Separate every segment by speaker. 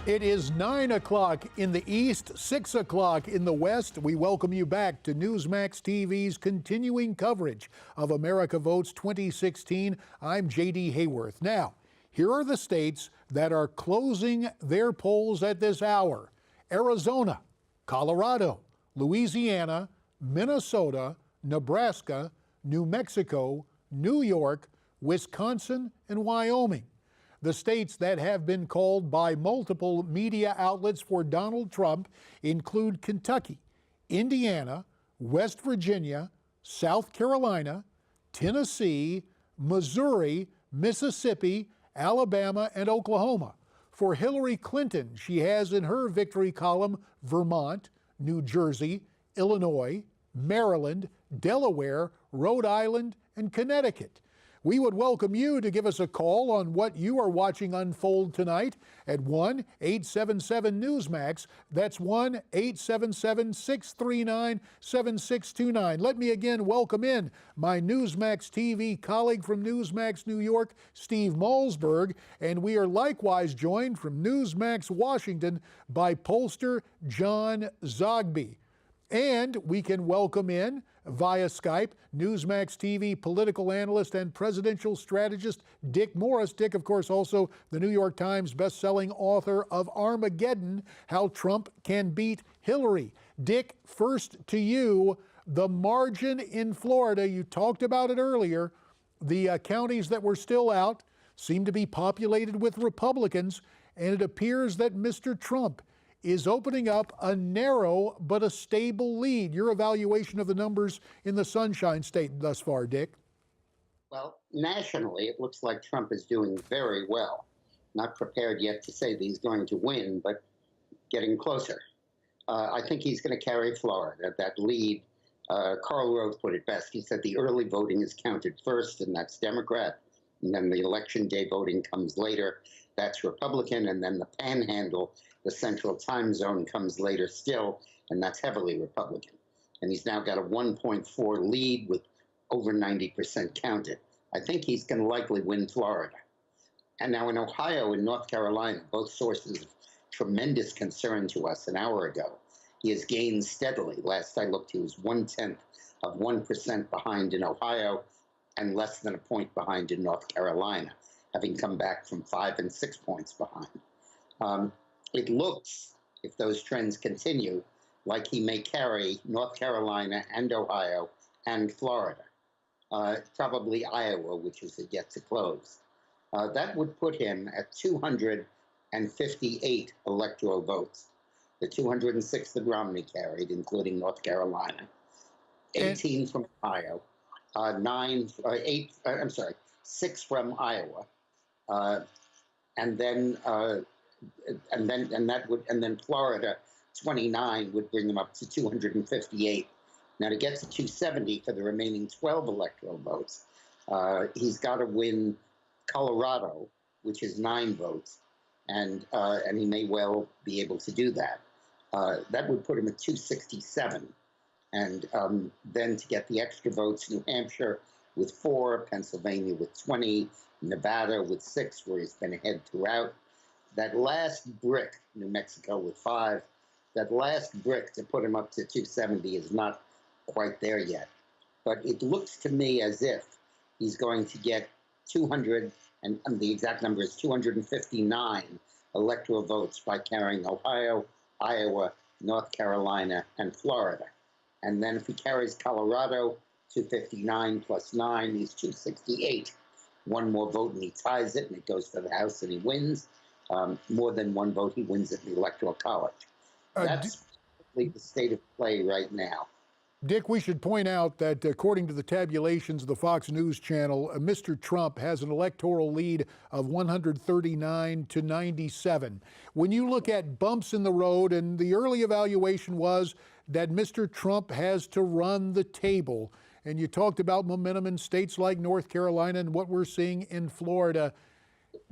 Speaker 1: It is 9 o'clock in the east, 6 o'clock in the west. We welcome you back to Newsmax TV's continuing coverage of America Votes 2016. I'm J.D. Hayworth. Now, here are the states that are closing their polls at this hour: Arizona, Colorado, Louisiana, Minnesota, Nebraska, New Mexico, New York, Wisconsin, and Wyoming. The states that have been called by multiple media outlets for Donald Trump include Kentucky, Indiana, West Virginia, South Carolina, Tennessee, Missouri, Mississippi, Alabama, and Oklahoma. For Hillary Clinton, she has in her victory column Vermont, New Jersey, Illinois, Maryland, Delaware, Rhode Island, and Connecticut. We would welcome you to give us a call on what you are watching unfold tonight at 1-877-NEWSMAX. That's 1-877-639-7629. Let me again welcome in my Newsmax TV colleague from Newsmax New York, Steve Malzberg, and we are likewise joined from Newsmax Washington by pollster John Zogby. And we can welcome in via Skype Newsmax TV political analyst and presidential strategist Dick Morris. Dick, of course, also the New York Times best-selling author of Armageddon: How Trump Can Beat Hillary. Dick, first to you, the margin in Florida. You talked about it earlier. The counties that were still out seem to be populated with Republicans, and it appears that Mr. Trump is opening up a narrow but a stable lead. Your evaluation of the numbers in the Sunshine State thus far, Dick?
Speaker 2: Well, nationally, it looks like Trump is doing very well. Not prepared yet to say that he's going to win, but getting closer. I think he's going to carry Florida. That lead, Karl Rove put it best. He said the early voting is counted first, and that's Democrat. And then the election day voting comes later. That's Republican. And then the panhandle, the central time zone, comes later still, and that's heavily Republican. And he's now got a 1.4 lead with over 90% counted. I think he's going to likely win Florida. And now in Ohio and North Carolina, both sources of tremendous concern to us an hour ago, he has gained steadily. Last I looked, he was 0.1% behind in Ohio and less than a point behind in North Carolina, having come back from 5 and 6 points behind. It looks, if those trends continue, like he may carry North Carolina and Ohio and Florida, probably Iowa, which is yet to close. That would put him at 258 electoral votes, the 206 that Romney carried, including North Carolina, 18 from Ohio, 6 from Iowa, and then Florida 29 would bring him up to 258. Now, to get to 270 for the remaining 12 electoral votes, he's got to win Colorado, which is 9 votes, and he may well be able to do that. That would put him at 267. And then to get the extra votes, New Hampshire with 4, Pennsylvania with 20, Nevada with 6, where he's been ahead throughout. That last brick, New Mexico with 5, that last brick to put him up to 270 is not quite there yet. But it looks to me as if he's going to get 200, and the exact number is 259 electoral votes by carrying Ohio, Iowa, North Carolina, and Florida. And then if he carries Colorado, 259 plus 9 is 268. One more vote and he ties it, and it goes to the House and he wins. More than one vote, he wins at the Electoral College. That's the state of play right now.
Speaker 1: Dick, we should point out that according to the tabulations of the Fox News Channel, Mr. Trump has an electoral lead of 139 to 97. When you look at bumps in the road, and the early evaluation was that Mr. Trump has to run the table, and you talked about momentum in states like North Carolina and what we're seeing in Florida,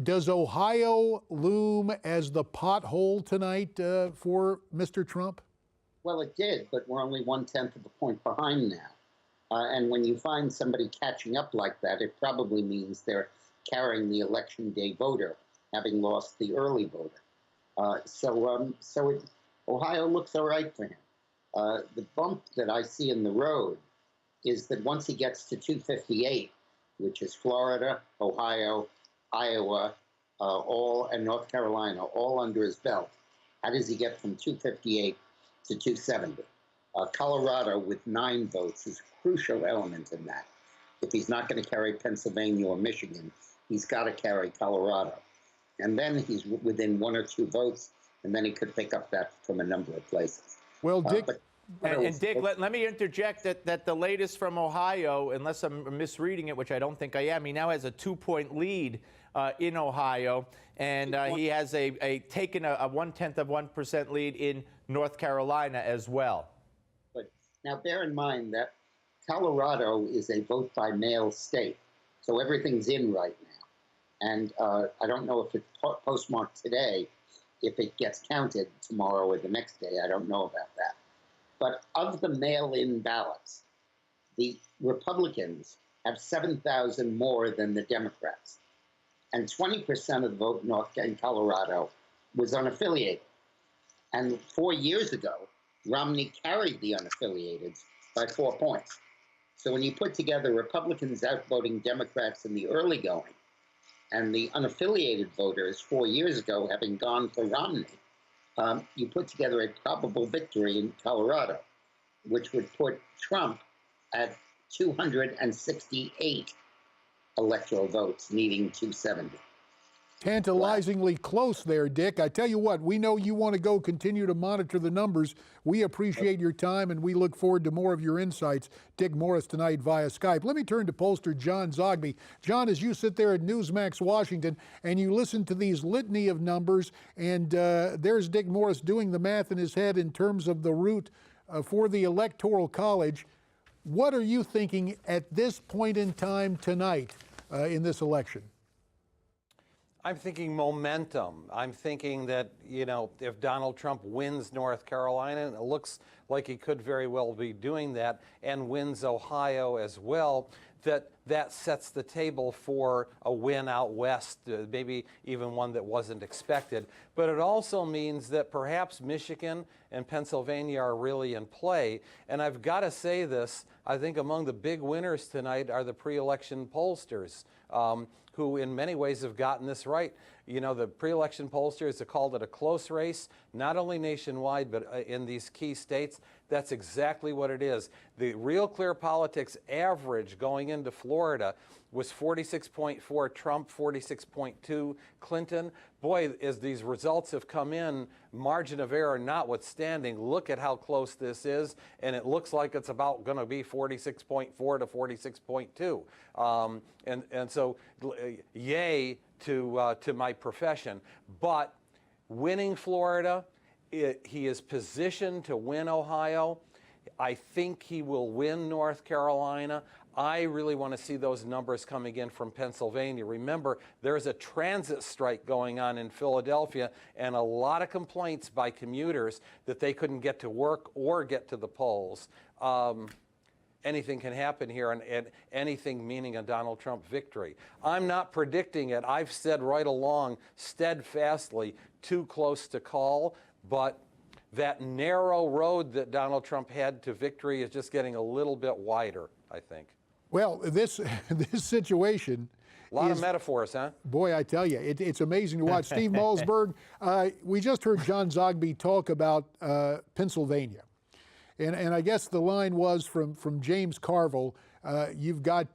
Speaker 1: does Ohio loom as the pothole tonight for Mr. Trump?
Speaker 2: Well, it did, but we're only 1/10 of a point behind now. And when you find somebody catching up like that, it probably means they're carrying the election day voter, having lost the early voter. Ohio looks all right for him. The bump that I see in the road is that once he gets to 258, which is Florida, Ohio, Iowa, and North Carolina, all under his belt, how does he get from 258 to 270? Colorado, with 9 votes, is a crucial element in that. If he's not going to carry Pennsylvania or Michigan, he's got to carry Colorado. And then he's within 1 or 2 votes, and then he could pick up that from a number of places.
Speaker 1: Well, Dick.
Speaker 3: And Dick, let me interject that the latest from Ohio, unless I'm misreading it, which I don't think I am, he now has a 2-point lead in Ohio, and he has taken a 0.1% lead in North Carolina as well.
Speaker 2: But now bear in mind that Colorado is a vote-by-mail state, so everything's in right now. And I don't know if it's postmarked today, if it gets counted tomorrow or the next day. I don't know about that. But of the mail-in ballots, the Republicans have 7,000 more than the Democrats. And 20% of the vote in Colorado was unaffiliated. And 4 years ago, Romney carried the unaffiliated by 4 points. So when you put together Republicans outvoting Democrats in the early going, and the unaffiliated voters 4 years ago having gone for Romney, you put together a probable victory in Colorado, which would put Trump at 268 electoral votes, needing 270.
Speaker 1: Tantalizingly close there, Dick. I tell you what, we know you want to go continue to monitor the numbers. We appreciate your time, and we look forward to more of your insights. Dick Morris tonight via Skype. Let me turn to pollster John Zogby. John, as you sit there at Newsmax Washington and you listen to these litany of numbers, and there's Dick Morris doing the math in his head in terms of the route for the Electoral College, what are you thinking at this point in time tonight in this election?
Speaker 4: I'm thinking momentum. I'm thinking that, if Donald Trump wins North Carolina, and it looks like he could very well be doing that, and wins Ohio as well, that sets the table for a win out west, maybe even one that wasn't expected. But it also means that perhaps Michigan and Pennsylvania are really in play. And I've got to say this, I think among the big winners tonight are the pre-election pollsters, who in many ways have gotten this right. The pre-election pollsters have called it a close race, not only nationwide, but in these key states. That's exactly what it is. The Real Clear Politics average going into Florida was 46.4 Trump, 46.2 Clinton. Boy, as these results have come in, margin of error notwithstanding, look at how close this is, and it looks like it's about going to be 46.4 to 46.2. And so, yay to my profession. But winning Florida, he is positioned to win Ohio. I think he will win North Carolina. I really want to see those numbers coming in from Pennsylvania. Remember, there's a transit strike going on in Philadelphia, and a lot of complaints by commuters that they couldn't get to work or get to the polls. Anything can happen here, and anything meaning a Donald Trump victory. I'm not predicting it. I've said right along, steadfastly, too close to call, but that narrow road that Donald Trump had to victory is just getting a little bit wider, I think.
Speaker 1: Well, this situation.
Speaker 4: A lot of metaphors, huh?
Speaker 1: Boy, I tell you, it's amazing to watch. Steve Malzberg, we just heard John Zogby talk about Pennsylvania. And I guess the line was from James Carville, you've got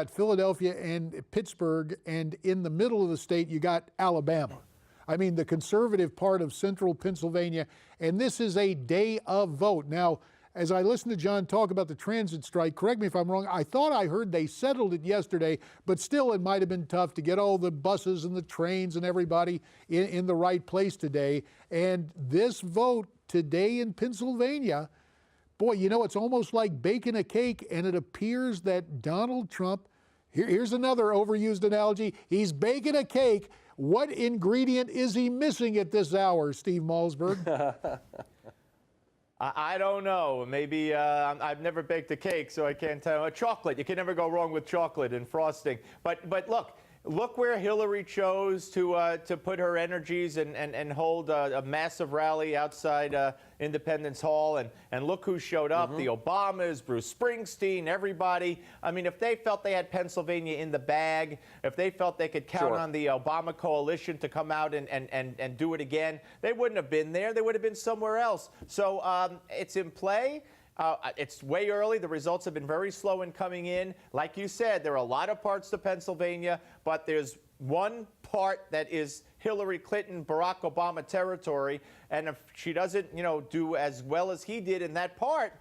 Speaker 1: Philadelphia and Pittsburgh, and in the middle of the state, you got Alabama. I mean, the conservative part of central Pennsylvania, and this is a day of vote. Now, as I listened to John talk about the transit strike, correct me if I'm wrong, I thought I heard they settled it yesterday, but still it might have been tough to get all the buses and the trains and everybody in the right place today. And this vote today in Pennsylvania, boy, it's almost like baking a cake, and it appears that Donald Trump, here's another overused analogy, he's baking a cake. What ingredient is he missing at this hour, Steve Malzberg?
Speaker 3: I don't know. Maybe I've never baked a cake, so I can't tell. Chocolate. You can never go wrong with chocolate and frosting. But look, look where Hillary chose to put her energies and hold a massive rally outside Independence Hall, and look who showed up, the Obamas, Bruce Springsteen, everybody. I mean, if they felt they had Pennsylvania in the bag, if they felt they could count on the Obama coalition to come out and do it again, they wouldn't have been there. They would have been somewhere else. So it's in play. It's way early. The results have been very slow in coming in. Like you said, there are a lot of parts to Pennsylvania, but there's one part that is Hillary Clinton, Barack Obama territory, and if she doesn't, do as well as he did in that part,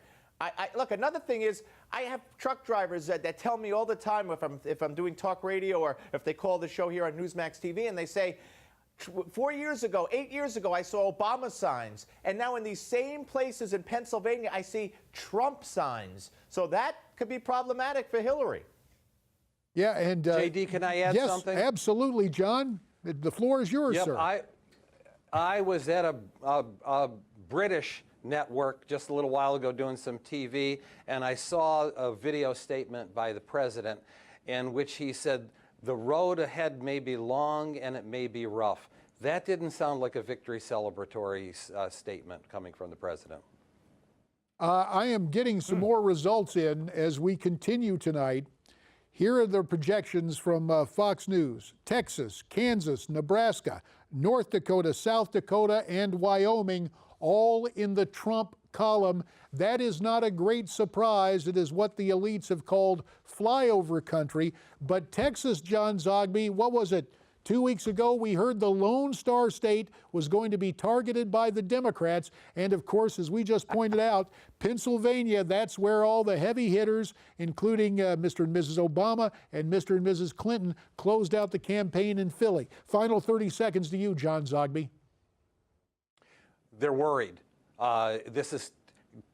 Speaker 3: look. Another thing is, I have truck drivers that tell me all the time if I'm doing talk radio or if they call the show here on Newsmax TV, and they say, 4 years ago, 8 years ago, I saw Obama signs. And now in these same places in Pennsylvania, I see Trump signs. So that could be problematic for Hillary.
Speaker 1: Yeah, and
Speaker 4: JD, can I add something?
Speaker 1: Yes, absolutely, John. The floor is yours, sir.
Speaker 4: I was at a British network just a little while ago doing some TV, and I saw a video statement by the president in which he said, "The road ahead may be long and it may be rough." That didn't sound like a victory celebratory statement coming from the president.
Speaker 1: I am getting some more results in as we continue tonight. Here are the projections from Fox News. Texas, Kansas, Nebraska, North Dakota, South Dakota, and Wyoming, all in the Trump column. That is not a great surprise. It is what the elites have called flyover country. But Texas, John Zogby, what was it? 2 weeks ago, we heard the Lone Star State was going to be targeted by the Democrats. And of course, as we just pointed out, Pennsylvania, that's where all the heavy hitters, including Mr. and Mrs. Obama and Mr. and Mrs. Clinton, closed out the campaign in Philly. Final 30 seconds to you, John Zogby.
Speaker 4: They're worried. This is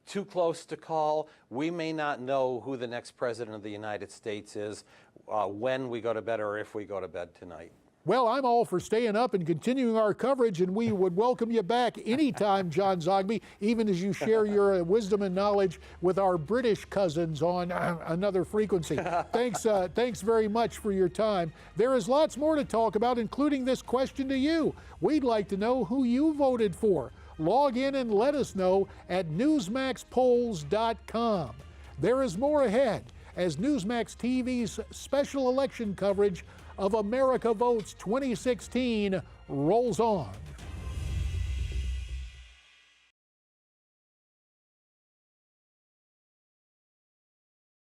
Speaker 4: too close to call. We may not know who the next president of the United States is when we go to bed or if we go to bed tonight.
Speaker 1: Well, I'm all for staying up and continuing our coverage, and we would welcome you back anytime, John Zogby, even as you share your wisdom and knowledge with our British cousins on another frequency. Thanks very much for your time. There is lots more to talk about, including this question to you. We'd like to know who you voted for. Log in and let us know at newsmaxpolls.com. There is more ahead as Newsmax TV's special election coverage of America Votes 2016 rolls on.